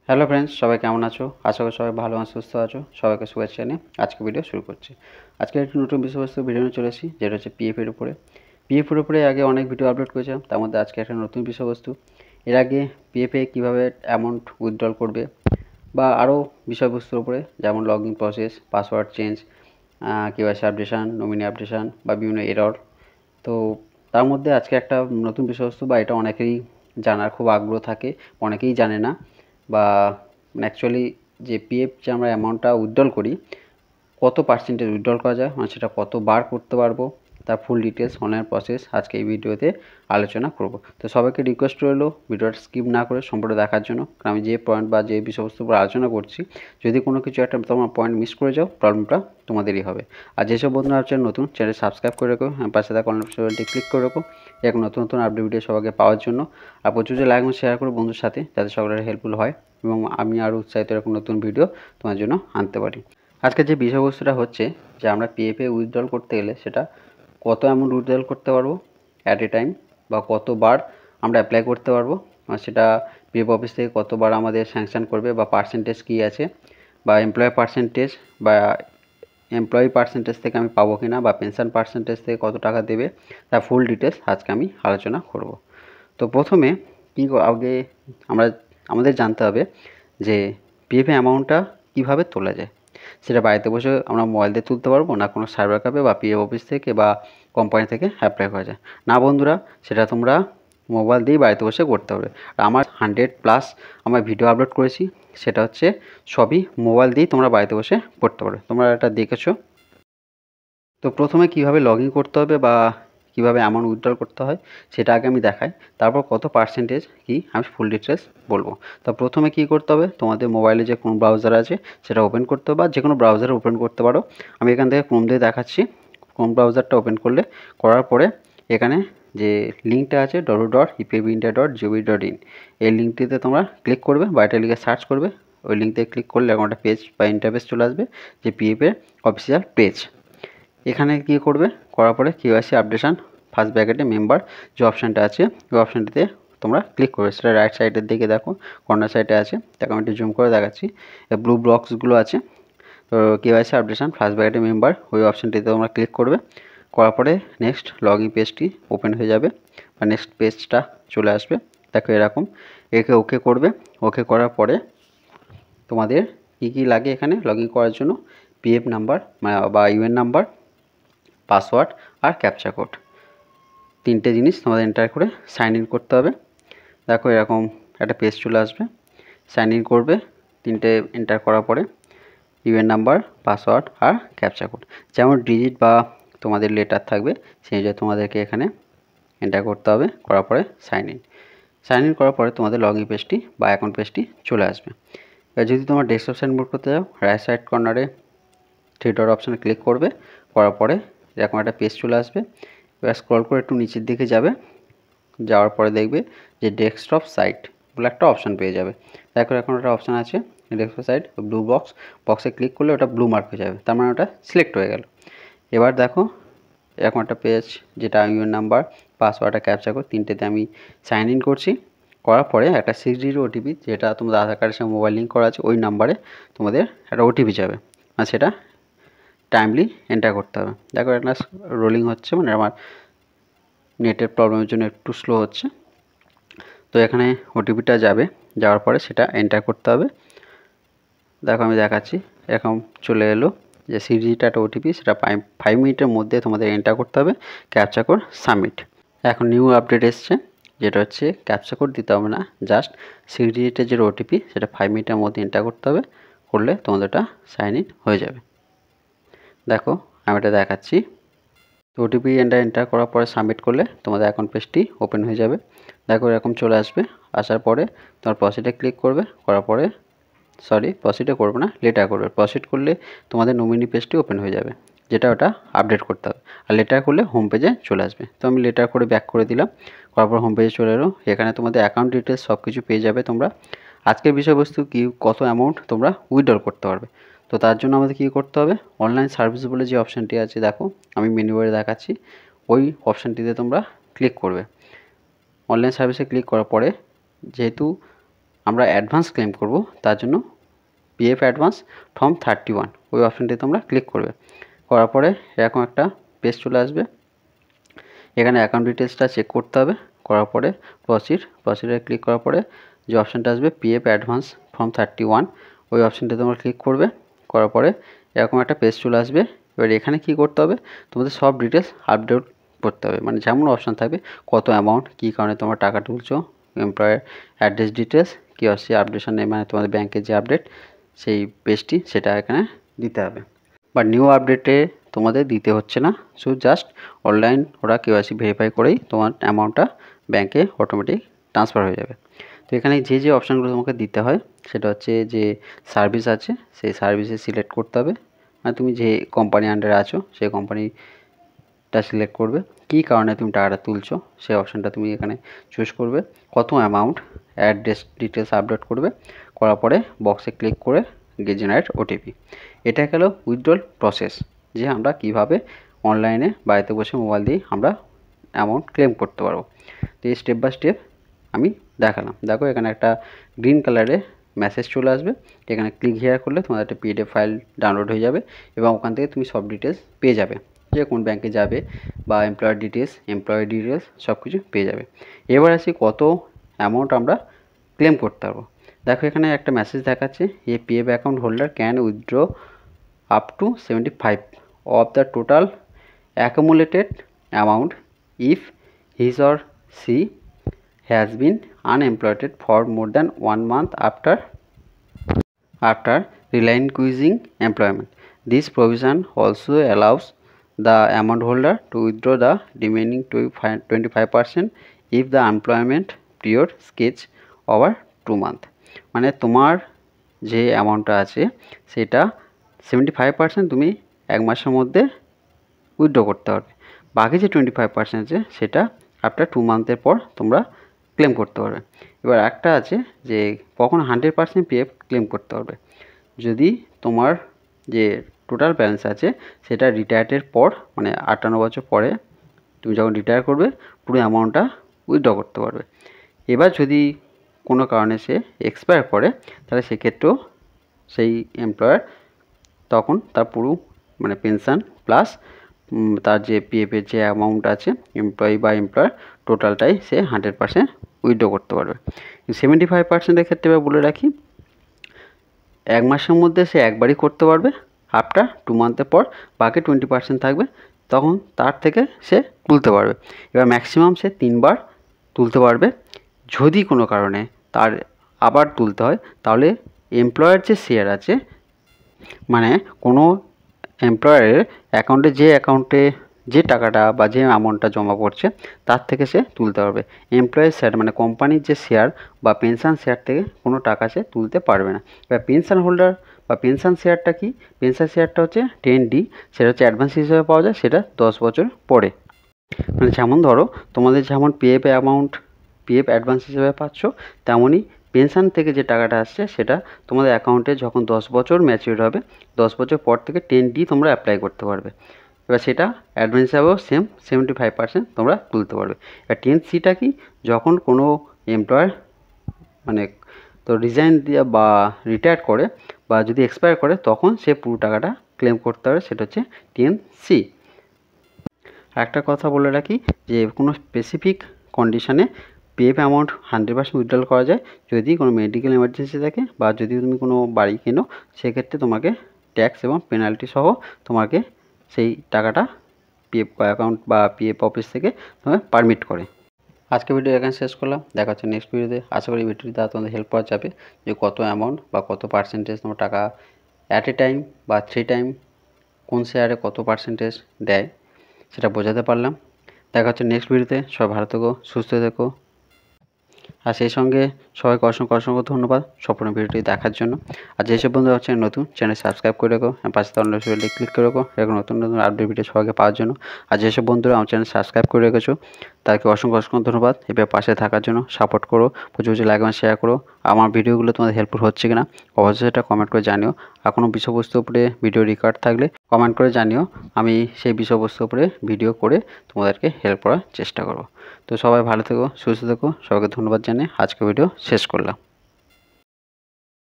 Hello friends, সবাই কেমন আছো? আশা করি সবাই ভালো আর সুস্থ আছো। সবাইকে শুভেচ্ছা জানিয়ে আজকে ভিডিও শুরু করছি। আজকে একটি নতুন বিষয়বস্তু ভিডিও নিয়ে চলে এসেছি, যেটা হচ্ছে পিএফের উপরে। পিএফের উপরে আগে অনেক ভিডিও আপলোড করেছিলাম, তার মধ্যে আজকে একটা নতুন বিষয়বস্তু। এর আগে পিএফে কীভাবে অ্যামাউন্ট উইথড্রল করবে বা আরও বিষয়বস্তুর উপরে, যেমন log in process, password change, KYC updation, nominee updation বা বিভিন্ন এরর। তো তার মধ্যে আজকে একটা নতুন বিষয়বস্তু, বা এটা অনেকেরই জানার খুব আগ্রহ থাকে, অনেকেই জানে না, বা অ্যাকচুয়ালি যে পিএফ যে আমরা অ্যামাউন্টটা উইথড্রল করি, কত পার্সেন্টেজ উইথড্রল করা যায়, মানে সেটা কতবার করতে পারবো, তার ফুল ডিটেলস অনলাইন প্রসেস আজকে এই ভিডিওতে আলোচনা করব। তো সবাইকে রিকোয়েস্ট রইলো ভিডিওটা স্কিপ না করে সম্পূর্ণ দেখার জন্য, কারণ আমি যে পয়েন্ট বা যে বিষয়বস্তুর উপর আলোচনা করছি, যদি কোনো কিছু একটা তোমার পয়েন্ট মিস করে যাও, প্রবলেমটা তোমাদেরই হবে। আর যেসব বন্ধুরা হচ্ছে নতুন, চ্যানেল সাবস্ক্রাইব করে রাখো, পাশে থাকা অল নোটিফিকেশনটি ক্লিক করে রাখো এরকম নতুন নতুন আপডেট ভিডিও সবাইকে পাওয়ার জন্য। আর প্রচুর যে লাইক এবং শেয়ার করো বন্ধুর সাথে, যাতে সকলের হেল্পফুল হয় এবং আমি আরও উৎসাহিত এরকম নতুন ভিডিও তোমার জন্য আনতে পারি। আজকে যে বিষয়বস্তুটা হচ্ছে যে আমরা পিএফে উইথড্রল করতে গেলে সেটা কত অ্যামাউন্ট উইথড্রল করতে পারবো অ্যাট এ টাইম, বা কতবার আমরা অ্যাপ্লাই করতে পারবো, আর সেটা পিএফ অফিস থেকে কতবার আমাদের স্যাংশন করবে, বা পার্সেন্টেজ কী আছে, বা এমপ্লয়ি পার্সেন্টেজ থেকে আমি পাবো কি না, বা পেনশন পার্সেন্টেজ থেকে কত টাকা দেবে, তার ফুল ডিটেলস আজকে আমি আলোচনা করব। তো প্রথমে আগে আমাদের জানতে হবে যে পিএফ অ্যামাউন্টটা কীভাবে তোলা যায়। সেটা বাড়িতে বসে আমরা মোবাইল দিয়ে তুলতে পারবো, না কোনো সার্ভার কাপে বা পিএফ অফিস থেকে বা কোম্পানি থেকে অ্যাপ্লাই করা যায়? না বন্ধুরা, সেটা তোমরা মোবাইল দিয়েই বাড়িতে বসে করতে হবে। আর আমার 100+ আমার ভিডিও আপলোড করেছি, সেটা হচ্ছে সবই মোবাইল দিয়েই তোমরা বাড়িতে বসে করতে পারবে। তোমরা এটা দেখেছো। তো প্রথমে কীভাবে লগ ইন করতে হবে বা কীভাবে অ্যামাউন্ট উইথড্রল করতে হয় সেটা আগে আমি দেখাই, তারপর কত পার্সেন্টেজ কী আমি ফুল ডিটেলস বলবো। তো প্রথমে কী করতে হবে, তোমাদের মোবাইলে যে কোন ব্রাউজার আছে সেটা ওপেন করতে হবে, বা যে কোনো ব্রাউজারে ওপেন করতে পারো। আমি এখান থেকে ক্রোম দিয়ে দেখাচ্ছি। ক্রোম ব্রাউজারটা ওপেন করার পরে এখানে যে লিঙ্কটা আছে www.epfindia.gov.in, এই লিঙ্কটিতে তোমরা ক্লিক করবে, বা এটা লিখে সার্চ করবে। ওই লিঙ্ক থেকে ক্লিক করলে এরকম একটা পেজ বা ইন্টারফেস চলে আসবে, যে পিএফের অফিসিয়াল পেজ। এখানে কী করবে, করার পরে কেওয়াইসি আপডেশন ফার্স্ট ব্র্যাকেটে মেম্বার যে অপশানটা আছে, ওই অপশানটিতে তোমরা ক্লিক করবে। সেটা রাইট সাইডের দিকে দেখো, কর্নার সাইডে আছে। তাকে আমি একটু জুম করে দেখাচ্ছি। ব্লু ব্লকসগুলো আছে। তো কেওয়াইসি আপডেশন ফার্স্ট ব্র্যাকেটে মেম্বার, ওই অপশানটিতে তোমরা ক্লিক করবে। করার পরে নেক্সট লগ ইন পেজটি ওপেন হয়ে যাবে, বা নেক্সট পেজটা চলে আসবে। দেখো এরকম, একে ওকে করবে। ওকে করার পরে তোমাদের কী কী লাগে এখানে লগ ইন করার জন্য, পিএফ নাম্বার বা ইউএন নাম্বার, পাসওয়ার্ড আর ক্যাপচা কোড, তিনটে জিনিস তোমাদের এন্টার করে সাইন ইন করতে হবে। দেখো এরকম একটা পেজ চলে আসবে, সাইন ইন করবে। তিনটে এন্টার করার পরে ইউএন নাম্বার, পাসওয়ার্ড আর ক্যাপচা কোড, যেমন ডিজিট বা তোমাদের লেটার থাকবে সেই অনুযায়ী তোমাদেরকে এখানে এন্টার করতে হবে। করার পরে সাইন ইন করার পরে তোমাদের লগ ইন পেজটি বা অ্যাকাউন্ট পেজটি চলে আসবে। এবার যদি তোমার ডেস্কটপ সাইন মোড করতে যাও, রাইট সাইড কর্নারে থ্রি ডট অপশানে ক্লিক করবে। করার পরে এরকম একটা পেজ চলে আসবে। এবার স্ক্রল করে একটু নিচের দিকে যাবে, যাওয়ার পরে দেখবে যে ডেস্কটপ সাইট বলে একটা অপশান পেয়ে যাবে। দেখো এখন একটা অপশান আছে ডেস্কটপ সাইট, ব্লু বক্সে ক্লিক করলে ওটা ব্লু মার্ক হয়ে যাবে, তার মানে ওটা সিলেক্ট হয়ে গেল। এবার দেখো এরকম একটা পেজ, যেটা ইউএন নাম্বার, পাসওয়ার্ড আর ক্যাপচা কোড তিনটেতে আমি সাইন ইন করছি। করার পরে একটা 6 ডিজিট ওটিপি, যেটা তোমাদের আধার কার্ডের সঙ্গে মোবাইল লিঙ্ক করা আছে, ওই নাম্বারে তোমাদের একটা ওটিপি যাবে, আর সেটা টাইমলি এন্টার করতে হবে। দেখো একটা রোলিং হচ্ছে, মানে আমার নেটের প্রবলেমের জন্য একটু স্লো হচ্ছে। তো এখানে ওটিপিটা যাবে, যাওয়ার পরে সেটা এন্টার করতে হবে। দেখো আমি দেখাচ্ছি, এরকম চলে এলো যে 6 ডিজিট একটা ওটিপি, সেটা 5 মিনিটের মধ্যে তোমাদের এন্টার করতে হবে। Captcha code submit. এখন নিউ আপডেট এসছে, যেটা হচ্ছে ক্যাপচা কোড দিতে হবে না, জাস্ট 6 ডিজিটের যে ওটিপি সেটা 5 মিনিটের মধ্যে এন্টার করতে হবে। করলে তোমাদের এটা সাইন ইন হয়ে যাবে। দেখো আমি এটা দেখাচ্ছি। ওটিপি এন্টার করার পরে সাবমিট করলে তোমাদের অ্যাকাউন্ট পেজটি ওপেন হয়ে যাবে। দেখো এরকম চলে আসবে। আসার পরে তোমার প্রসিডে ক্লিক করবে। করার পরে প্রসিডে করবে না, লেটার করবে। প্রসিড করলে তোমাদের নমিনি পেজটি ওপেন হয়ে যাবে, যেটা ওটা আপডেট করতে হবে। আর লেটার করলে হোম পেজে চলে আসবে। তো আমি লেটার করে ব্যাক করে দিলাম। করার পর হোম পেজে চলে এলো। এখানে তোমাদের অ্যাকাউন্ট ডিটেলস সব কিছু পেয়ে যাবে তোমরা। আজকের বিষয়বস্তু কি, কত অ্যামাউন্ট তোমরা উইথড্র করতে পারবে। তো তার জন্য আমাদের কী করতে হবে, অনলাইন সার্ভিস বলে যে অপশানটি আছে, দেখো আমি মেনু বারে দেখাচ্ছি, ওই অপশানটিতে তোমরা ক্লিক করবে। অনলাইন সার্ভিসে ক্লিক করার পরে যেহেতু আমরা অ্যাডভান্স ক্লেম করব, তার জন্য পিএফ অ্যাডভান্স ফর্ম 31 ওই অপশানটি তোমরা ক্লিক করবে। করার পরে এরকম একটা পেজ চলে আসবে। এখানে অ্যাকাউন্ট ডিটেলসটা চেক করতে হবে। করার পরে প্রসিডে ক্লিক করার পরে যে অপশানটা আসবে পিএফ অ্যাডভান্স ফর্ম 31 ওই অপশানটা তোমরা ক্লিক করবে। করার পরে এরকম একটা পেজ চলে আসবে। এবার এখানে কি করতে হবে, তোমাদের সব ডিটেলস আপডেট করতে হবে, মানে যেমন অপশান থাকবে কত অ্যামাউন্ট, কী কারণে তোমরা টাকা তুলছো, এমপ্লয়ের অ্যাড্রেস ডিটেলস কী আসছে আপডেশন, মানে তোমাদের ব্যাংকের যে আপডেট সেই পেজটি সেটা এখানে দিতে হবে। বা নিউ আপডেটে তোমাদের দিতে হচ্ছে না, শুধু জাস্ট অনলাইন ওরা কেওয়াইসি ভেরিফাই করেই তোমার অ্যামাউন্টটা ব্যাংকে অটোমেটিক ট্রান্সফার হয়ে যাবে। তো এখানে যে অপশানগুলো তোমাকে দিতে হয় সেটা হচ্ছে যে সার্ভিস আছে সেই সার্ভিসে সিলেক্ট করতে হবে, মানে তুমি যে কোম্পানি আন্ডারে আছো সেই কোম্পানিটা সিলেক্ট করবে, কী কারণে তুমি টাকাটা তুলছো সেই অপশানটা তুমি এখানে চুজ করবে, কত অ্যামাউন্ট, অ্যাড্রেস ডিটেলস আপডেট করবে। করার পরে বক্সে ক্লিক করে জেনারেট ওটিপি। এটা গেল উইথড্রল প্রসেস, যে আমরা কিভাবে অনলাইনে বাড়িতে বসে মোবাইল দিয়ে আমরা অ্যামাউন্ট ক্লেম করতে পারবো। তো এই স্টেপ বাই স্টেপ আমি দেখালাম। দেখো এখানে একটা গ্রিন কালারে মেসেজ চলে আসবে, এখানে ক্লিক হিয়ার করলে তোমার একটা পিডিএফ ফাইল ডাউনলোড হয়ে যাবে এবং ওখান থেকে তুমি সব ডিটেলস পেয়ে যাবে, যে কোন ব্যাংকে যাবে বা এমপ্লয়ের ডিটেলস সব কিছু পেয়ে যাবে। এবার আসি কত অ্যামাউন্ট আমরা ক্লেম করতে পারবো। দেখো এখানে একটা মেসেজ দেখাচ্ছে, a PF account holder can withdraw up to 75 of the total accumulated amount if his or she has been unemployed for more than 1 month after relinquishing employment. This provision also allows the amount holder to withdraw the remaining 25% if the employment period sketch over 2 months. মানে তোমার যে অ্যামাউন্টটা আছে সেটা 75% তুমি 1 মাসের মধ্যে withdraw করতে পারবে, বাকি যে 25% আছে সেটা আফটার 2 মান্থের পর তোমরা ক্লেম করতে পারবে। এবার একটা আছে যে কখন 100% পিএফ ক্লেম করতে পারবে, যদি তোমার যে টোটাল ব্যালেন্স আছে সেটা রিটায়ার্ডের পর, মানে 58 বছর পরে তুমি যখন রিটায়ার করবে পুরো অ্যামাউন্টটা উইথড্র করতে পারবে। এবার যদি কোনো কারণে সে এক্সপায়ার করে তাহলে সেক্ষেত্রেও সেই এমপ্লয়ার তখন তার পুরো মানে পেনশন প্লাস তার যে পিএফের যে অ্যামাউন্ট আছে এমপ্লয়ি বা এমপ্লয়ার টোটালটাই সে 100% উইথড্র করতে পারবে। 75%-এর ক্ষেত্রে বলে রাখি 1 মাসের মধ্যে সে একবারই করতে পারবে, আফটার 2 মান্থের পর বাকি 20% থাকবে তখন তার থেকে সে তুলতে পারবে। এবার ম্যাক্সিমাম সে 3 বার তুলতে পারবে। যদি কোনো কারণে তার আবার তুলতে হয় তাহলে এমপ্লয়ার যে শেয়ার আছে, মানে কোনো এমপ্লয়ারের অ্যাকাউন্টে যে টাকাটা বা যে অ্যামাউন্টটা জমা পড়ছে তার থেকে সে তুলতে পারবে। এমপ্লয়ের শেয়ার মানে কোম্পানির যে শেয়ার বা পেনশন শেয়ার থেকে কোনো টাকা সে তুলতে পারবে না। এবার পেনশন হোল্ডার বা পেনশন শেয়ারটা কি, পেনশন শেয়ারটা হচ্ছে 10D, সেটা হচ্ছে অ্যাডভান্স হিসেবে পাওয়া যায়, সেটা 10 বছর পরে। মানে যেমন ধরো তোমাদের যেমন পিএফ অ্যাডভান্স হিসেবে পাচ্ছ, তেমনই পেনশন থেকে যে টাকাটা আসছে সেটা তোমাদের অ্যাকাউন্টে যখন 10 বছর ম্যাচিউর হবে 10 বছর পর থেকে 10D তোমরা অ্যাপ্লাই করতে পারবে। এবার সেটা অ্যাডভান্স হিসাবেও সেম 75% তোমরা তুলতে পারবে। এবার 10Cটা কি, যখন কোনো এমপ্লয়ার মানে তো রিজাইন দিয়ে বা রিটায়ার করে বা যদি এক্সপায়ার করে তখন সে পুরো টাকাটা ক্লেম করতে পারে, সেটা হচ্ছে 10C। একটা কথা বলে রাখি যে কোনো স্পেসিফিক কন্ডিশনে পিএফ অ্যামাউন্ট 100% উইথড্রল করা যায় যদি কোনো মেডিকেল এমার্জেন্সি থাকে বা যদি তুমি কোনো বাড়ি কেনো, সেক্ষেত্রে তোমাকে ট্যাক্স এবং পেনাল্টি সহ তোমাকে সেই টাকাটা পিএফ অ্যাকাউন্ট বা পিএফ অফিস থেকে তোমাকে পারমিট করে। আজকে ভিডিও এখানে শেষ করলাম, দেখা হচ্ছে নেক্সট ভিডিওতে। আশা করি ভিডিওটি দ্বারা তোমাদের হেল্প করা যাবে যে কত অ্যামাউন্ট বা কত পার্সেন্টেজ তোমার টাকা অ্যাট এ টাইম বা 3 টাইম কোন শেয়ারে কত পার্সেন্টেজ দেয় সেটা বোঝাতে পারলাম। দেখা হচ্ছে নেক্সট ভিডিওতে। সবাই ভালো থেকো, সুস্থ থেকো, আর সেই সঙ্গে সবাইকে অসংখ্য ধন্যবাদ সম্পূর্ণ ভিডিওটি দেখার জন্য। আর যেসব বন্ধুরা হচ্ছে নতুন, চ্যানেল সাবস্ক্রাইব করে রেখো, পাশে থাকা নোটিফিকেশনটি ক্লিক করে রেখো এরকম নতুন আপডেট ভিডিও সবাইকে পাওয়ার জন্য। আর যেসব বন্ধুরা আমার চ্যানেল সাবস্ক্রাইব করে রেখেছো তাদেরকে অসংখ্য ধন্যবাদ। এবার পাশে থাকার জন্য সাপোর্ট করো, প্রচুর লাইক এবং শেয়ার করো। আমার ভিডিওগুলো তোমাদের হেল্পফুল হচ্ছে কিনা অবশ্যই সেটা কমেন্ট করে জানিও। আর কোনো বিষয়বস্তুর উপরে ভিডিও রেকর্ড থাকলে কমেন্ট করে জানিও, আমি সেই বিষয়বস্তুর উপরে ভিডিও করে তোমাদেরকে হেল্প করার চেষ্টা করব। তো সবাই ভালো থেকো, সুস্থ থেকো, সবাইকে ধন্যবাদ জানিয়ে আজকে ভিডিও শেষ করলাম।